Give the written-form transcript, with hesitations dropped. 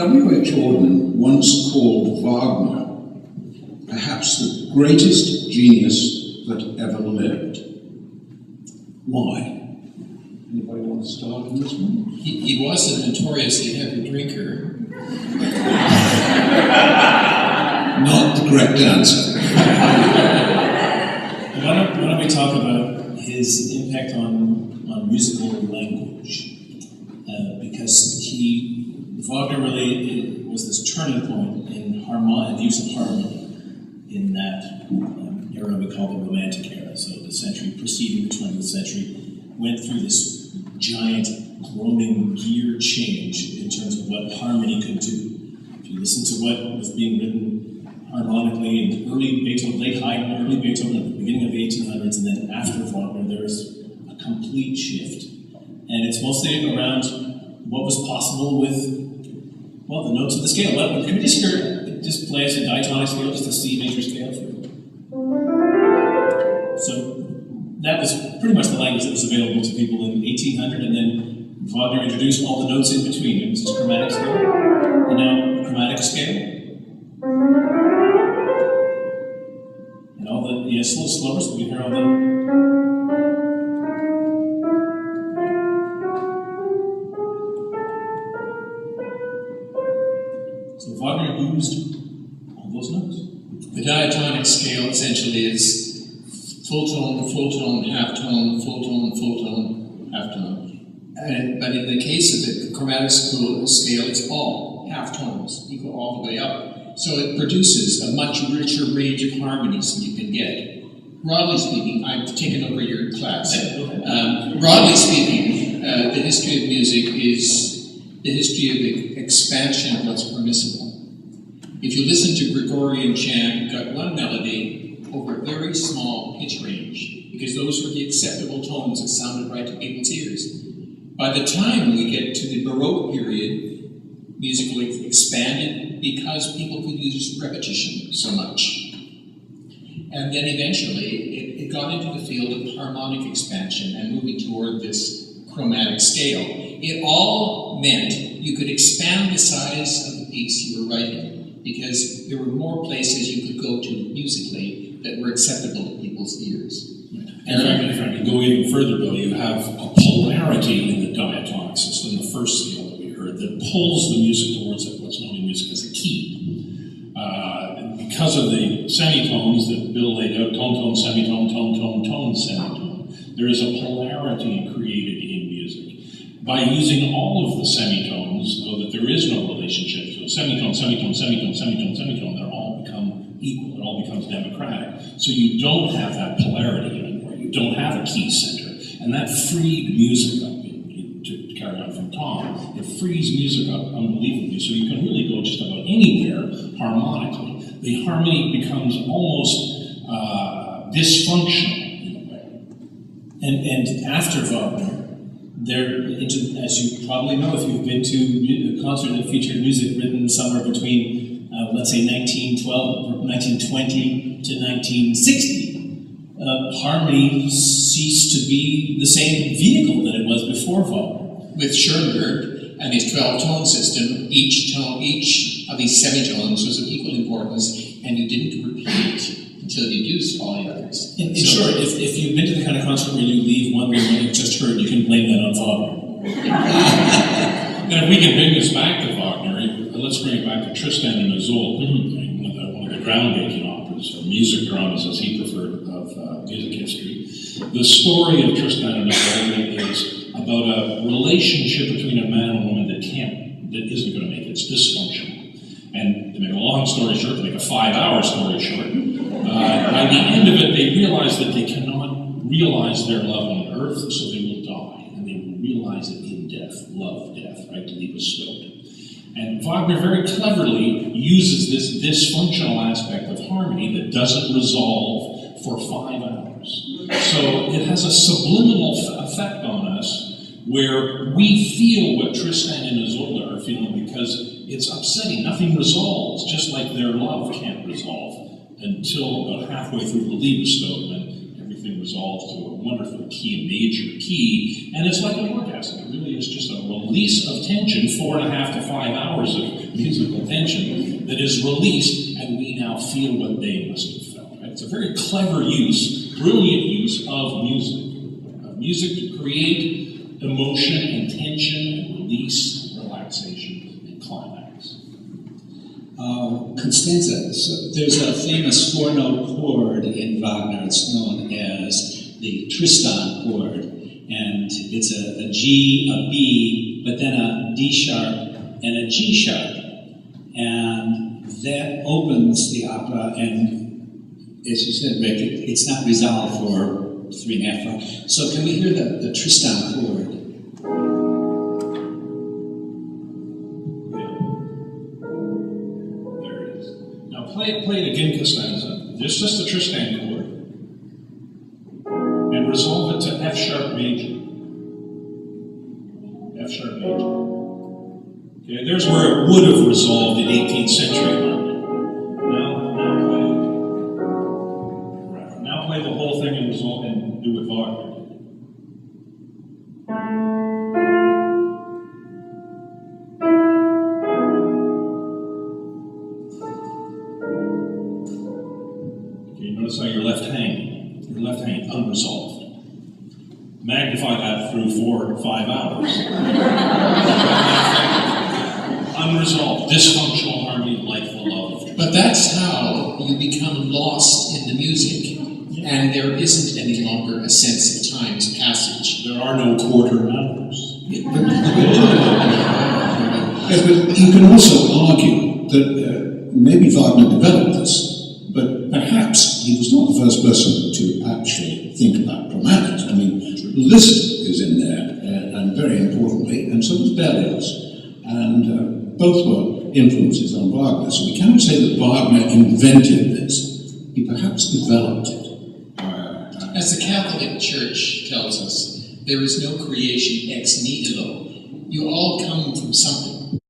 W.H. Auden once called Wagner perhaps the greatest genius that ever lived. Why? Anybody want to start on this one? He was a notoriously heavy drinker. Not the correct answer. Why don't we talk about his impact on musical language? Because Wagner really was this turning point in the use of harmony in that era we call the Romantic era. So the century preceding the 20th century went through this giant groaning gear change in terms of what harmony could do. If you listen to what was being written harmonically in early Beethoven, late Haydn, early Beethoven at the beginning of the 1800s, and then after Wagner, there is a complete shift. And it's mostly around what was possible with, well, the notes of the scale. Well, can we just play as a diatonic scale, just a C major scale? So that was pretty much the language that was available to people in 1800, and then Wagner introduced all the notes in between. It was just chromatic scale, and now chromatic scale. And all the, it's a little slower so we can hear all the... So Wagner used all those notes. The diatonic scale essentially is full tone, half tone, full tone, half tone. But in the case of the chromatic scale, it's all half tones. You go all the way up. So it produces a much richer range of harmonies than you can get. Broadly speaking, I've taken over your class. Broadly speaking, the history of music is the history of the expansion of what's permissible. If you listen to Gregorian chant, you've got one melody over a very small pitch range, because those were the acceptable tones that sounded right to people's ears. By the time we get to the Baroque period, music expanded because people could use repetition so much. And then eventually, it got into the field of harmonic expansion and moving toward this chromatic scale. It all meant you could expand the size of the piece you were writing, because there were more places you could go to musically that were acceptable to people's ears. In fact, if I can go even further, Bill, you have a polarity in the diatonic system, the first scale that we heard, that pulls the music towards what's known in music as a key. Because of the semitones that Bill laid out, tone, semitone, tone, semitone, there is a polarity created in music. By using all of the semitones, though that there is no relationship, so semitone, they all become equal, it all becomes democratic. So you don't have that polarity anymore, you don't have a key center. And that freed music up, to carry on from Tom, it frees music up unbelievably, so you can really go just about anywhere harmonically. The harmony becomes almost dysfunctional in a way. And after Wagner, as you probably know if you've been to a concert that featured music written somewhere between, let's say, 1920 to 1960, harmony ceased to be the same vehicle that it was before Wagner. With Schoenberg and his 12-tone system, each of these semitones was of equal importance, and you didn't repeat until you used all the others. In short, if you've been to the kind of concert where you leave wondering what you've just heard, you can blame that on Wagner. And if we can bring this back to Wagner, let's bring it back to Tristan and Isolde, one of the groundbreaking operas, or music dramas as he preferred, of music history. The story of Tristan and Isolde is about a relationship between a man and a woman that isn't going to make it. It's dysfunctional. And to make a long story short, to make a 5-hour story short, by the end of it, they realize that they cannot realize their love on earth, so they will die. And they will realize it in death, love, death, right, to be bestowed. And Wagner very cleverly uses this dysfunctional aspect of harmony that doesn't resolve for 5 hours. So it has a subliminal effect on us, where we feel what Tristan and Isolde are feeling because it's upsetting. Nothing resolves, just like their love can't resolve until about halfway through the Liebestod, when everything everything resolves to a wonderful key, a major key, and it's like an orgasm. It really is just a release of tension, 4.5 to 5 hours of musical tension that is released, and we now feel what they must have felt. Right? It's a very clever use, brilliant use of music to create emotion and tension and release, relaxation, and climax. Constanze, so there's a famous four-note chord in Wagner. It's known as the Tristan chord, and it's a G, a B, but then a D sharp and a G sharp, and that opens the opera. And as you said, Rick, it's not resolved for 3.5 hours. So can we hear the Tristan chord? Play it again, Constanze. Just the Tristan chord. And resolve it to F sharp major. F sharp major. Okay, there's where it would have resolved in 18th century harmony. Now play the whole thing and resolve and do it Wagner. Notice how your left hand, unresolved. Magnify that through 4 or 5 hours. Unresolved, dysfunctional harmony like the love. But that's how you become lost in the music, and there isn't any longer a sense of time's passage. There are no quarter numbers. Yes, but you can also argue that maybe Wagner developed this, but perhaps he was not the first person to actually think about chromatics. I mean, Liszt is in there, and very importantly, and so was Berlioz, and both were influences on Wagner. So we cannot say that Wagner invented this. He perhaps developed it. As the Catholic Church tells us, there is no creation ex nihilo. You all come from something.